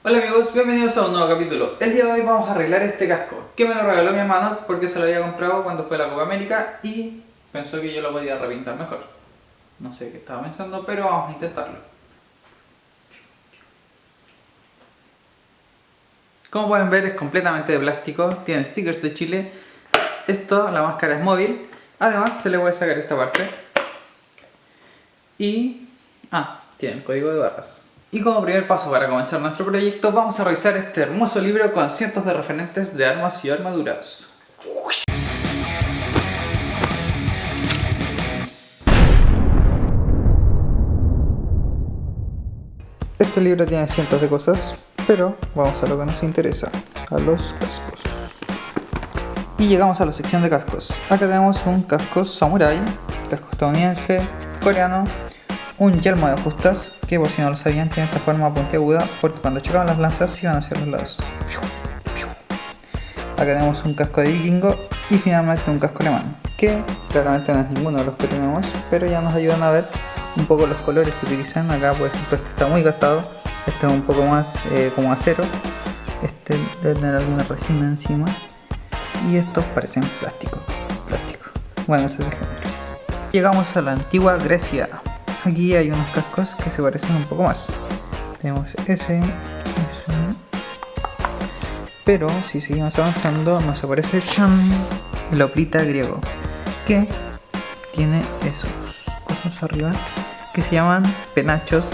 Hola amigos, bienvenidos a un nuevo capítulo. El día de hoy vamos a arreglar este casco, que me lo regaló mi hermano porque se lo había comprado cuando fue a la Copa América y pensó que yo lo podía repintar mejor. No sé qué estaba pensando, pero vamos a intentarlo. Como pueden ver, es completamente de plástico, tiene stickers de Chile. Esto, la máscara es móvil. Además se le puede sacar esta parte. Y... tiene el código de barras. Y como primer paso para comenzar nuestro proyecto, vamos a revisar este hermoso libro con cientos de referentes de armas y armaduras. Este libro tiene cientos de cosas, pero vamos a lo que nos interesa, a los cascos. Y llegamos a la sección de cascos. Acá tenemos un casco samurai, casco estadounidense, coreano, un yelmo de justas, que por si no lo sabían tiene esta forma puntiaguda porque cuando chocaban las lanzas iban hacia los lados. Acá tenemos un casco de vikingo y finalmente un casco alemán, que claramente no es ninguno de los que tenemos, pero ya nos ayudan a ver un poco los colores que utilizan. Acá por ejemplo este está muy gastado, este es un poco más como acero, este debe tener alguna resina encima y estos parecen plástico. Bueno, ese es de género. Llegamos a la antigua Grecia. Aquí hay unos cascos que se parecen un poco más. Tenemos ese. Pero si seguimos avanzando nos aparece el hoplita griego, que tiene esos cosas arriba que se llaman penachos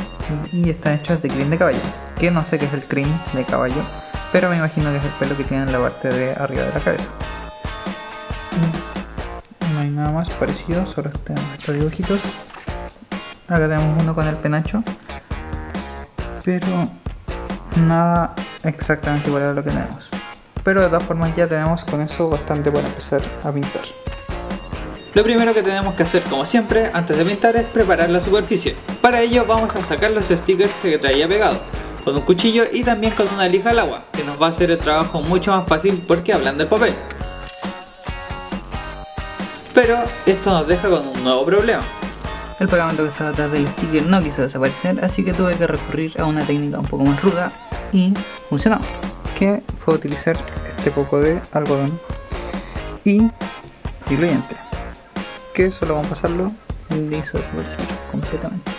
y están hechos de crin de caballo, que no sé qué es el crin de caballo, pero me imagino que es el pelo que tiene en la parte de arriba de la cabeza. No hay nada más parecido, solo están estos dibujitos. Acá tenemos uno con el penacho, pero nada exactamente igual a lo que tenemos. Pero de todas formas ya tenemos con eso bastante para empezar a pintar. Lo primero que tenemos que hacer, como siempre, antes de pintar es preparar la superficie. Para ello vamos a sacar los stickers que traía pegado con un cuchillo y también con una lija al agua, que nos va a hacer el trabajo mucho más fácil porque hablan del papel. Pero esto nos deja con un nuevo problema. El pegamento que estaba atrás del sticker no quiso desaparecer, así que tuve que recurrir a una técnica un poco más ruda y funcionó, que fue utilizar este poco de algodón y diluyente, que solo vamos a pasarlo y le hizo desaparecer completamente.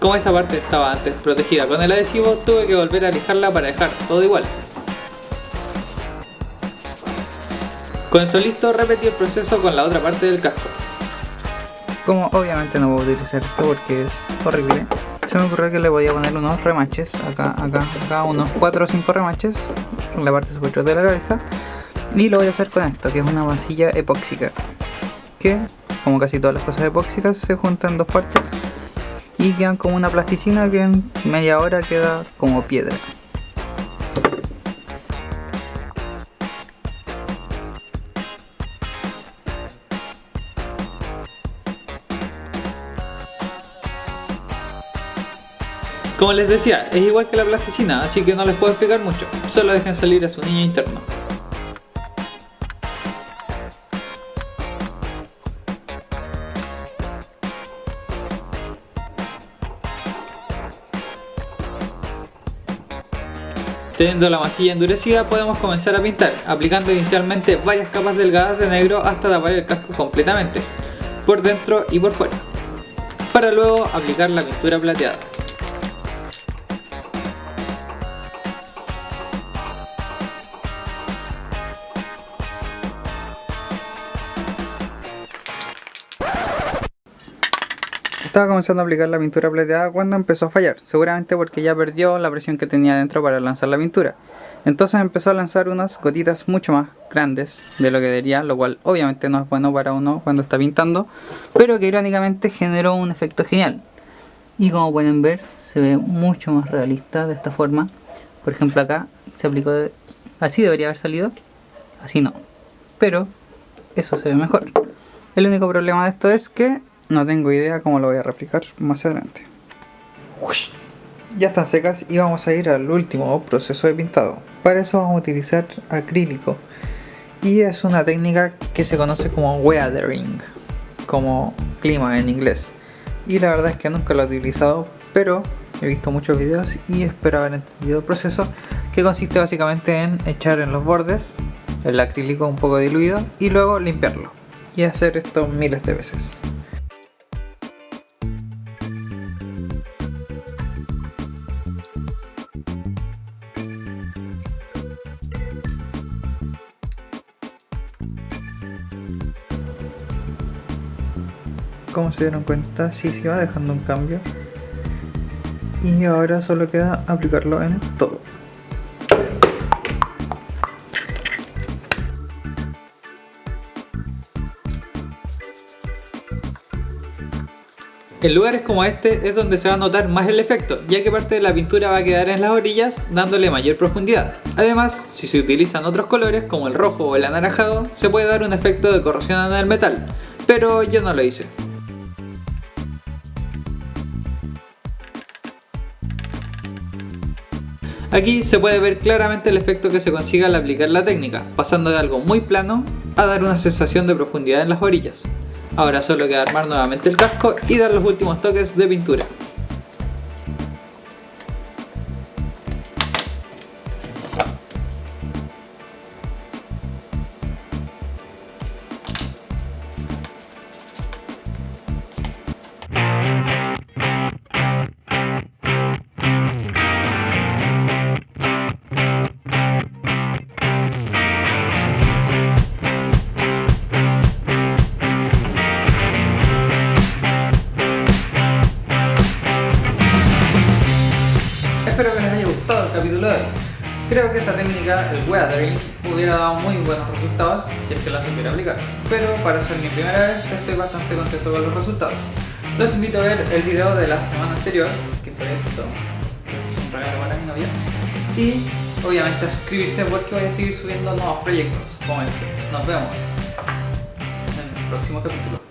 Como esa parte estaba antes protegida con el adhesivo, tuve que volver a lijarla para dejar todo igual. Con eso listo, repetí el proceso con la otra parte del casco. Como obviamente no voy a utilizar esto porque es horrible, se me ocurrió que le podía poner unos remaches, acá unos 4 o 5 remaches en la parte superior de la cabeza, y lo voy a hacer con esto, que es una masilla epóxica, que como casi todas las cosas epóxicas se juntan en dos partes y quedan como una plasticina que en media hora queda como piedra. Como les decía, es igual que la plasticina, así que no les puedo explicar mucho, solo dejen salir a su niño interno. Teniendo la masilla endurecida podemos comenzar a pintar, aplicando inicialmente varias capas delgadas de negro hasta tapar el casco completamente, por dentro y por fuera, para luego aplicar la pintura plateada. Estaba comenzando a aplicar la pintura plateada cuando empezó a fallar, seguramente porque ya perdió la presión que tenía dentro para lanzar la pintura. Entonces empezó a lanzar unas gotitas mucho más grandes de lo que debería, lo cual obviamente no es bueno para uno cuando está pintando, pero que irónicamente generó un efecto genial. Y como pueden ver, se ve mucho más realista de esta forma. Por ejemplo acá se aplicó así debería haber salido, así no, pero eso se ve mejor. El único problema de esto es que no tengo idea cómo lo voy a replicar más adelante. Ya están secas y vamos a ir al último proceso de pintado. Para eso vamos a utilizar acrílico y es una técnica que se conoce como weathering, como clima en inglés. y la verdad es que nunca lo he utilizado, pero he visto muchos videos y espero haber entendido el proceso, que consiste básicamente en echar en los bordes el acrílico un poco diluido y luego limpiarlo, y hacer esto miles de veces. Como se dieron cuenta, sí se va dejando un cambio, y ahora solo queda aplicarlo en todo. En lugares como este es donde se va a notar más el efecto, ya que parte de la pintura va a quedar en las orillas, dándole mayor profundidad. Además, si se utilizan otros colores como el rojo o el anaranjado, se puede dar un efecto de corrosión en el metal, pero yo no lo hice. Aquí se puede ver claramente el efecto que se consigue al aplicar la técnica, pasando de algo muy plano a dar una sensación de profundidad en las orillas. Ahora solo queda armar nuevamente el casco y dar los últimos toques de pintura. Espero que les haya gustado el capítulo de hoy. Creo que esa técnica, el weathering, hubiera dado muy buenos resultados si es que la supiera aplicar. Pero para ser mi primera vez estoy bastante contento con los resultados. Los invito a ver el video de la semana anterior, que fue esto, es un regalo para mi novia. Y obviamente a suscribirse porque voy a seguir subiendo nuevos proyectos como este. Nos vemos en el próximo capítulo.